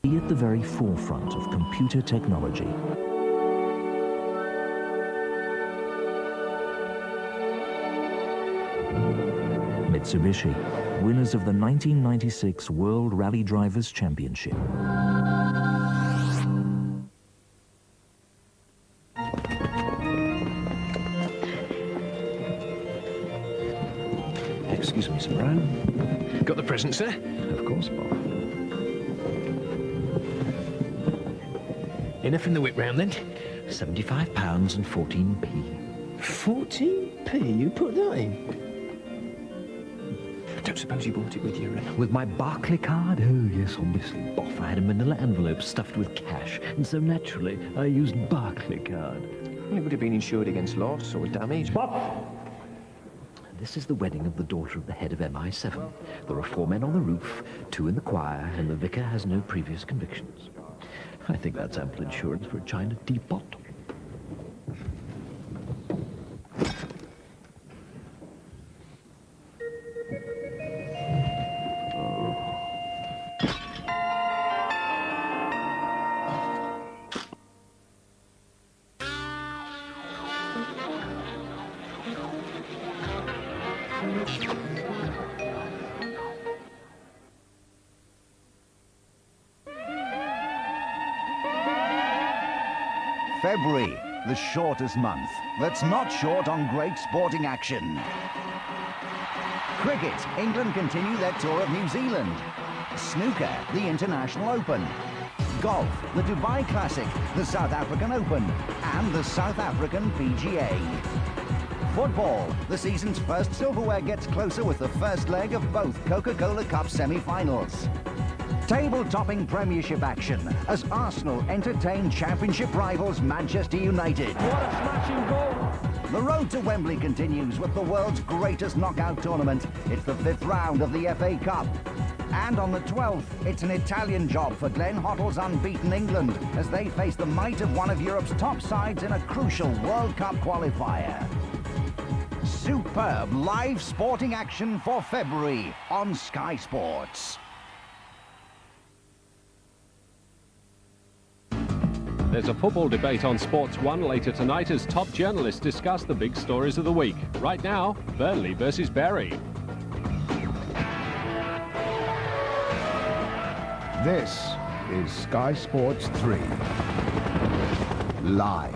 Be at the very forefront of computer technology. Mitsubishi, winners of the 1996 World Rally Drivers' Championship. Excuse me, Sir Brown. Got the present, sir? Of course, Bob. Enough in the whip round, then? £75 and 14p. 14p? You put that in? I don't suppose you bought it with your... With my Barclay card? Oh, yes, obviously. Boff, I had a manila envelope stuffed with cash, and so naturally, I used Barclay card. Well, it would have been insured against loss or damage. Bob! This is the wedding of the daughter of the head of MI7. There are 4 men on the roof, 2 in the choir, and the vicar has no previous convictions. I think that's ample insurance for a China teapot. February, the shortest month. That's not short on great sporting action. Cricket, England continue their tour of New Zealand. Snooker, the International Open. Golf, the Dubai Classic, the South African Open, and the South African PGA. Football, the season's first silverware gets closer with the first leg of both Coca-Cola Cup semi-finals. Table-topping Premiership action as Arsenal entertain Championship rivals Manchester United. What a smashing goal! The road to Wembley continues with the world's greatest knockout tournament. It's the 5th round of the FA Cup. And on the 12th, it's an Italian job for Glenn Hoddle's unbeaten England as they face the might of one of Europe's top sides in a crucial World Cup qualifier. Superb live sporting action for February on Sky Sports. There's a football debate on Sports 1 later tonight as top journalists discuss the big stories of the week. Right now, Burnley versus Bury. This is Sky Sports 3, live.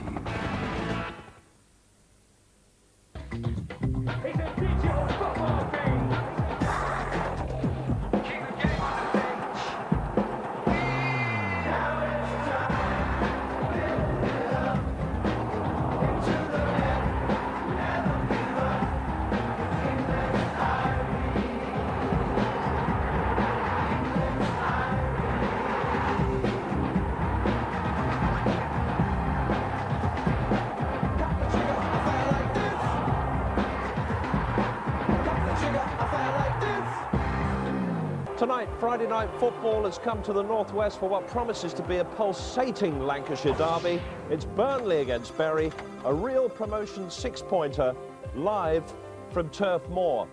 Tonight, Friday night football has come to the northwest for what promises to be a pulsating Lancashire derby. It's Burnley against Bury, a real promotion 6-pointer, live from Turf Moor.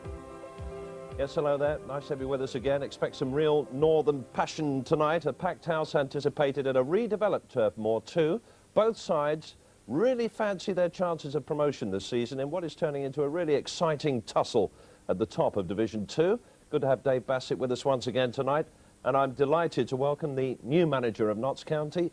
Yes, hello there. Nice to have you with us again. Expect some real northern passion tonight. A packed house anticipated at a redeveloped Turf Moor too. Both sides really fancy their chances of promotion this season in what is turning into a really exciting tussle at the top of Division 2. Good to have Dave Bassett with us once again tonight, and I'm delighted to welcome the new manager of Notts County,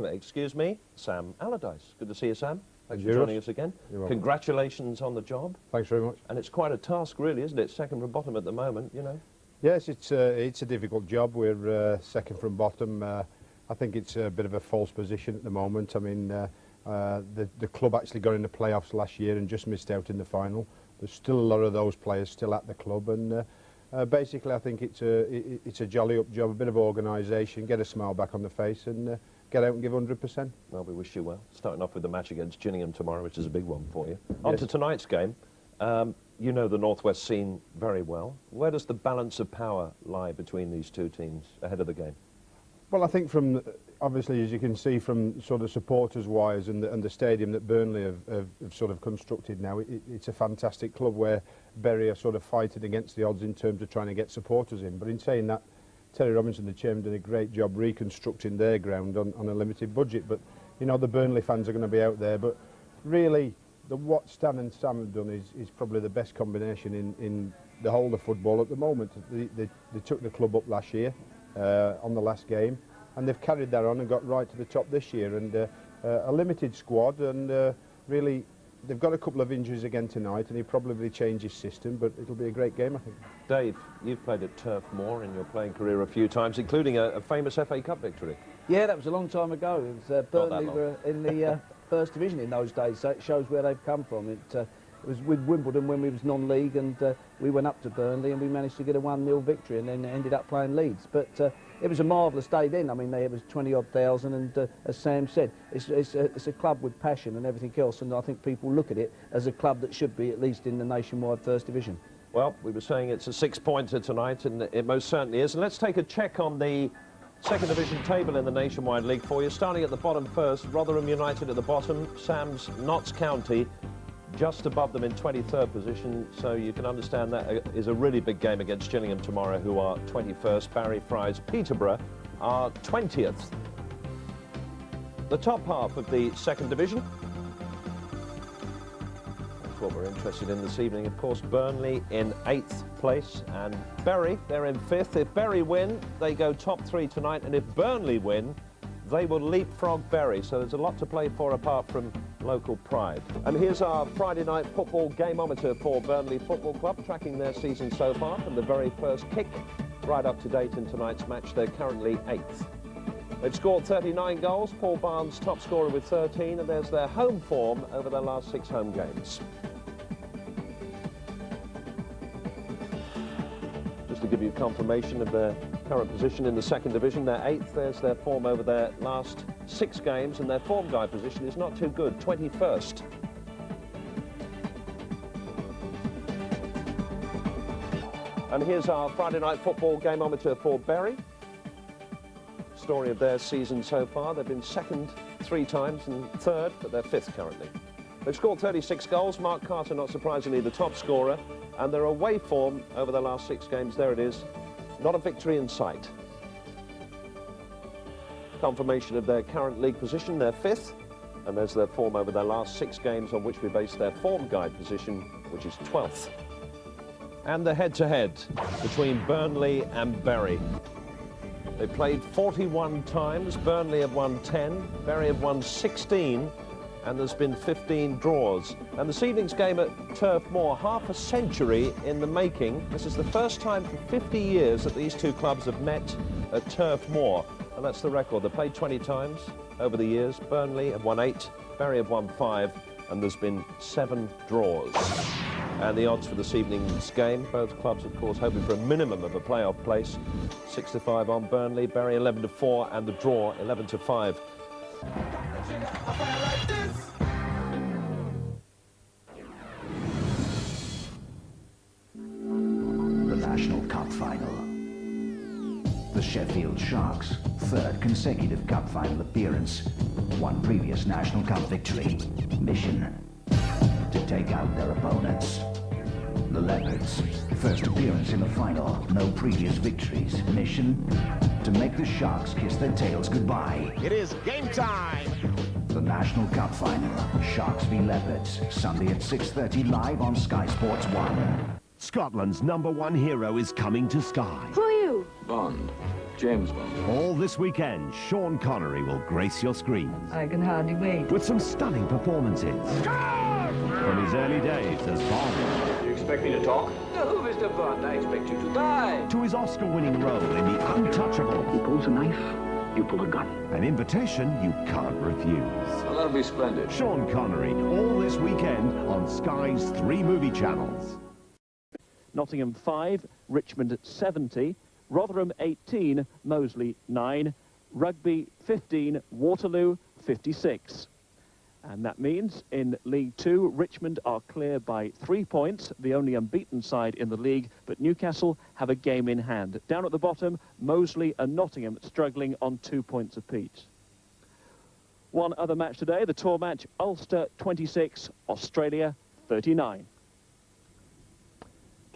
excuse me, Sam Allardyce. Good to see you, Sam. Thanks for joining us again. Congratulations on the job. Thanks very much. And it's quite a task, really, isn't it? Second from bottom at the moment, you know. Yes, it's a difficult job. We're second from bottom. I think it's a bit of a false position at the moment. I mean, the club actually got in the playoffs last year and just missed out in the final. There's still a lot of those players still at the club, and basically I think it's a jolly-up job, a bit of organisation, get a smile back on the face and get out and give 100%. Well, we wish you well. Starting off with the match against Gillingham tomorrow, which is a big one for you. Yes. On to tonight's game. You know the Northwest scene very well. Where does the balance of power lie between these two teams ahead of the game? Well, I think from, obviously, as you can see from sort of supporters-wise and the stadium that Burnley have sort of constructed now, it's a fantastic club where Bury are sort of fighting against the odds in terms of trying to get supporters in. But in saying that, Terry Robinson, the chairman, did a great job reconstructing their ground on a limited budget. But, you know, the Burnley fans are going to be out there. But really, what Stan and Sam have done is probably the best combination in the whole of football at the moment. They took the club up last year on the last game, and they've carried that on and got right to the top this year. And a limited squad, and really, they've got a couple of injuries again tonight, and he'll probably change his system, but it'll be a great game, I think. Dave, you've played at Turf Moor in your playing career a few times, including a famous FA Cup victory. Yeah, that was a long time ago. It was Burnley were in the First Division in those days, so it shows where they've come from. It was with Wimbledon when we was non-league, and we went up to Burnley and we managed to get a 1-0 victory, and then ended up playing Leeds. But it was a marvellous day then. I mean, it was 20-odd thousand, and as Sam said, it's a club with passion and everything else, and I think people look at it as a club that should be at least in the nationwide First Division. Well, we were saying it's a 6-pointer tonight, and it most certainly is. And let's take a check on the Second Division table in the Nationwide League for you. Starting at the bottom first, Rotherham United at the bottom, Sam's Notts County just above them in 23rd position, so you can understand that is a really big game against Gillingham tomorrow, who are 21st. Barry Fry's Peterborough are 20th. The top half of the Second Division, that's what we're interested in this evening. Of course, Burnley in 8th place, and Bury, they're in 5th. If Bury win, they go top 3 tonight, and if Burnley win, they will leapfrog Bury. So there's a lot to play for apart from local pride. And here's our Friday night football gameometer for Burnley Football Club, tracking their season so far from the very first kick right up to date in tonight's match. They're currently 8th. They've scored 39 goals. Paul Barnes top scorer with 13, and there's their home form over their last 6 home games. Just to give you confirmation of their current position in the Second Division, they're 8th. There's their form over their last 6 games, and their form guide position is not too good, 21st. And here's our Friday night football gameometer for Bury. Story of their season so far. They've been 2nd 3 times and 3rd, but they're 5th currently. They've scored 36 goals. Mark Carter, not surprisingly, the top scorer, and their away form over the last 6 games, there it is, not a victory in sight. Confirmation of their current league position, they're 5th, and there's their form over their last 6 games on which we base their form guide position, which is 12th. And the head-to-head between Burnley and Bury. They played 41 times. Burnley have won 10, Bury have won 16, and there's been 15 draws. And this evening's game at Turf Moor, half a century in the making. This is the first time for 50 years that these two clubs have met at Turf Moor. And that's the record. They've played 20 times over the years. Burnley have won 8, Bury have won 5, and there's been 7 draws. And the odds for this evening's game, both clubs, of course, hoping for a minimum of a playoff place. 6-5 on Burnley, Bury 11-4, and the draw 11-5. The National Cup Final. The Sheffield Sharks' 3rd consecutive Cup Final appearance. 1 previous National Cup victory. Mission: to take out their opponents. The Leopards' first appearance in the final. No previous victories. Mission: to make the Sharks kiss their tails goodbye. It is game time! The National Cup Final. Sharks v Leopards. Sunday at 6:30 live on Sky Sports 1. Scotland's #1 hero is coming to Sky. Who are you? Bond. James Bond. All this weekend, Sean Connery will grace your screens. I can hardly wait. With some stunning performances. From his early days as Bond. Do you expect me to talk? No, Mr. Bond, I expect you to die. To his Oscar-winning role in The Untouchable. He pulls a knife, you pull a gun. An invitation you can't refuse. Well, that'll be splendid. Sean Connery, all this weekend on Sky's 3 movie channels. Nottingham 5, Richmond 70, Rotherham 18, Moseley 9, Rugby 15, Waterloo 56. And that means in League 2, Richmond are clear by 3 points, the only unbeaten side in the league, but Newcastle have a game in hand. Down at the bottom, Moseley and Nottingham struggling on 2 points apiece. One other match today, the tour match, Ulster 26, Australia 39.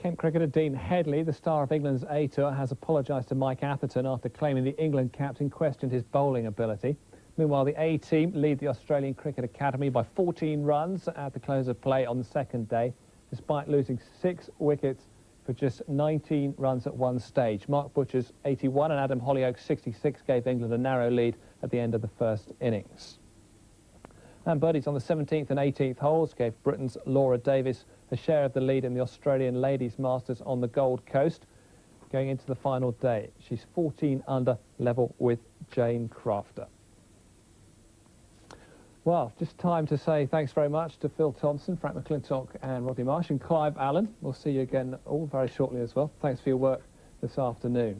Kent cricketer Dean Headley, the star of England's A Tour, has apologised to Mike Atherton after claiming the England captain questioned his bowling ability. Meanwhile, the A team lead the Australian Cricket Academy by 14 runs at the close of play on the second day, despite losing 6 wickets for just 19 runs at one stage. Mark Butcher's 81 and Adam Hollyoak's 66 gave England a narrow lead at the end of the first innings. And birdies on the 17th and 18th holes gave Britain's Laura Davis a share of the lead in the Australian Ladies Masters on the Gold Coast. Going into the final day, she's 14 under, level with Jane Crafter. Well, just time to say thanks very much to Phil Thompson, Frank McClintock and Rodney Marsh and Clive Allen. We'll see you again all very shortly as well. Thanks for your work this afternoon.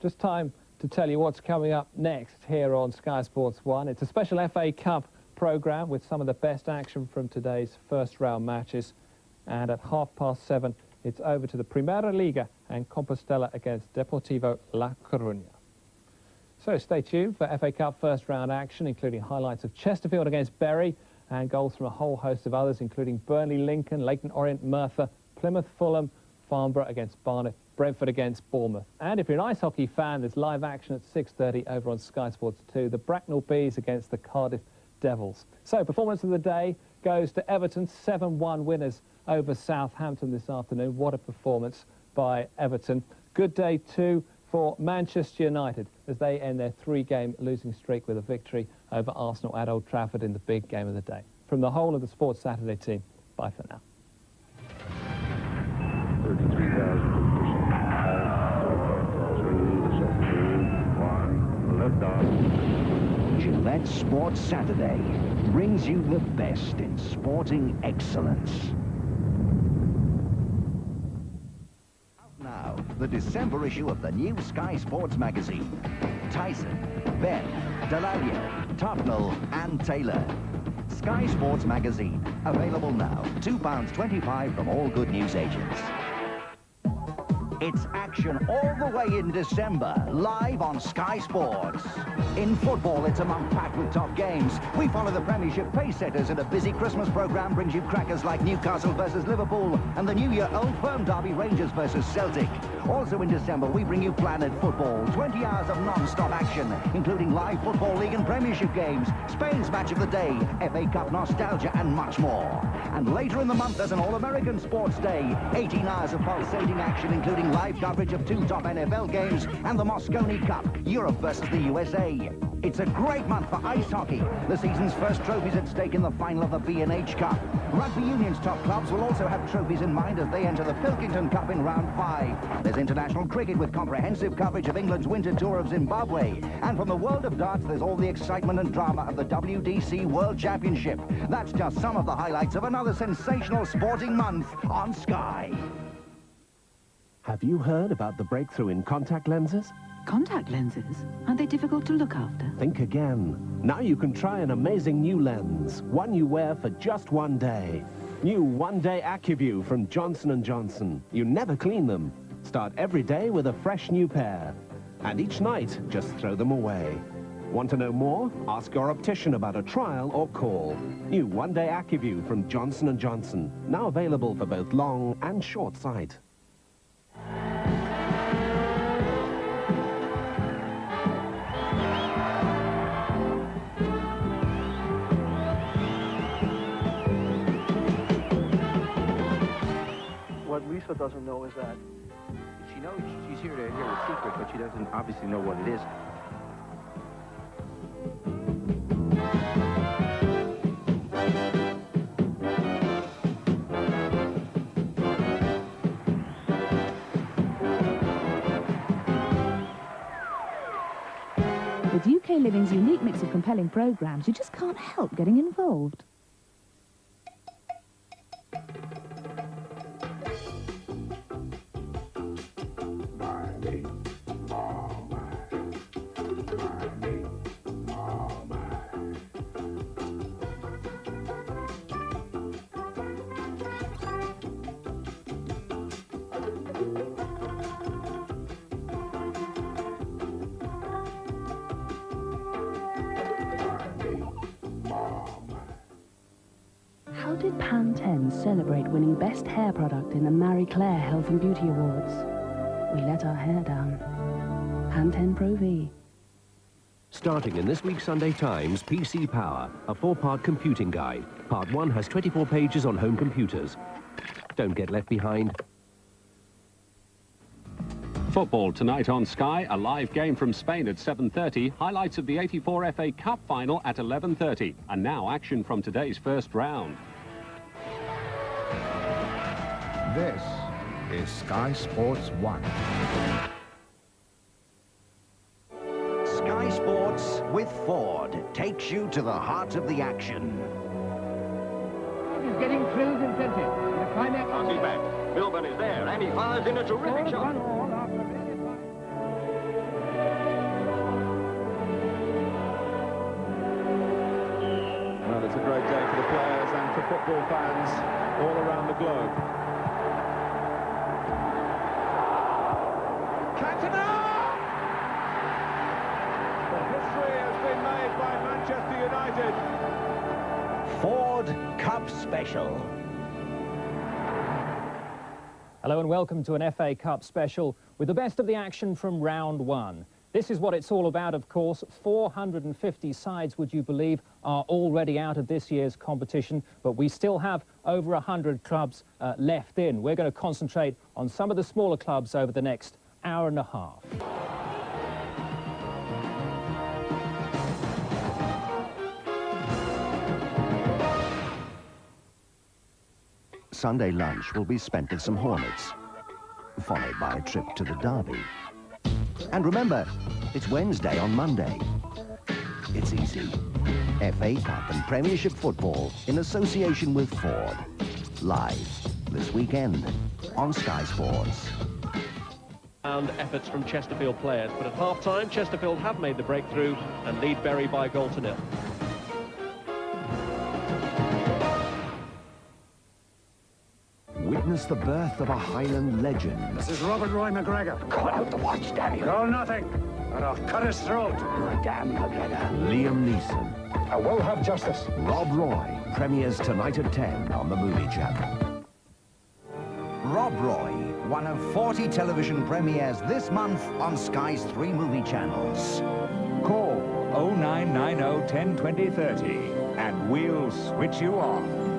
Just time to tell you what's coming up next here on Sky Sports 1. It's a special FA Cup programme with some of the best action from today's first round matches, and at 7:30 it's over to the Primera Liga and Compostela against Deportivo La Coruña. So stay tuned for FA Cup first round action, including highlights of Chesterfield against Bury and goals from a whole host of others, including Burnley Lincoln, Leyton Orient Merthyr, Plymouth Fulham, Farnborough against Barnet, Brentford against Bournemouth. And if you're an ice hockey fan, there's live action at 6:30 over on Sky Sports 2, the Bracknell Bees against the Cardiff Devils. So performance of the day goes to Everton, 7-1 winners over Southampton this afternoon. What a performance by Everton. Good day too for Manchester United as they end their 3-game losing streak with a victory over Arsenal at Old Trafford in the big game of the day. From the whole of the Sports Saturday team, bye for now. 33,000. Gillette Sports Saturday brings you the best in sporting excellence. Now, the December issue of the new Sky Sports magazine. Tyson, Ben, Dallaglio, Totnell and Taylor. Sky Sports magazine, available now, £2.25 from all good news agents. It's action all the way in December, live on Sky Sports. In football, it's a month packed with top games. We follow the Premiership pace setters, and a busy Christmas programme brings you crackers like Newcastle versus Liverpool and the New Year Old Firm derby, Rangers versus Celtic. Also in December, we bring you Planet Football, 20 hours of non-stop action, including live Football League and Premiership games, Spain's Match of the Day, FA Cup nostalgia, and much more. And later in the month, there's an All-American Sports Day, 18 hours of pulsating action, including live coverage of 2 top NFL games and the Mosconi Cup, Europe versus the USA. It's a great month for ice hockey. The season's first trophies at stake in the final of the B&H Cup. Rugby Union's top clubs will also have trophies in mind as they enter the Pilkington Cup in round 5. There's international cricket with comprehensive coverage of England's winter tour of Zimbabwe. And from the world of darts, there's all the excitement and drama of the WDC World Championship. That's just some of the highlights of another sensational sporting month on Sky. Have you heard about the breakthrough in contact lenses? Contact lenses? Aren't they difficult to look after? Think again. Now you can try an amazing new lens, one you wear for just one day. New one-day AccuView from Johnson & Johnson. You never clean them. Start every day with a fresh new pair. And each night, just throw them away. Want to know more? Ask your optician about a trial or call. New one-day AccuView from Johnson & Johnson. Now available for both long and short sight. What Lisa doesn't know is that she knows she's here to hear a secret, but she doesn't obviously know what it is. With UK Living's unique mix of compelling programmes, you just can't help getting involved. Pantene celebrate winning Best Hair Product in the Marie Claire Health and Beauty Awards. We let our hair down. Pantene Pro V. Starting in this week's Sunday Times, PC Power, a 4-part computing guide. Part 1 has 24 pages on home computers. Don't get left behind. Football tonight on Sky, a live game from Spain at 7:30, highlights of the '84 FA Cup final at 11:30, and now action from today's first round. This is Sky Sports 1. Sky Sports with Ford takes you to the heart of the action. He's getting thrills in plenty. The climax. He's back. Milburn is there, and he fires in a terrific shot. Well, it's a great day for the players and for football fans all around the globe. Cantona! History has been made by Manchester United. Ford Cup Special. Hello and welcome to an FA Cup special with the best of the action from round 1. This is what it's all about, of course. 450 sides, would you believe, are already out of this year's competition, but we still have over 100 clubs left in. We're going to concentrate on some of the smaller clubs over the next hour and a half. Sunday lunch will be spent with some Hornets, followed by a trip to the Derby. And remember, it's Wednesday on Monday. It's easy. FA Cup and Premiership football in association with Ford. Live this weekend on Sky Sports. And efforts from Chesterfield players, but at half-time, Chesterfield have made the breakthrough and lead Bury by 1-0. Witness the birth of a Highland legend. This is Robert Roy McGregor. Call out the watch, damn you. Call nothing, or I'll cut his throat. You're a damn McGregor. Liam Neeson. I will have justice. Rob Roy premieres tonight at 10 on the Movie Channel. Rob Roy, one of 40 television premieres this month on Sky's 3 movie channels. Call 0990 10 20 30 and we'll switch you on.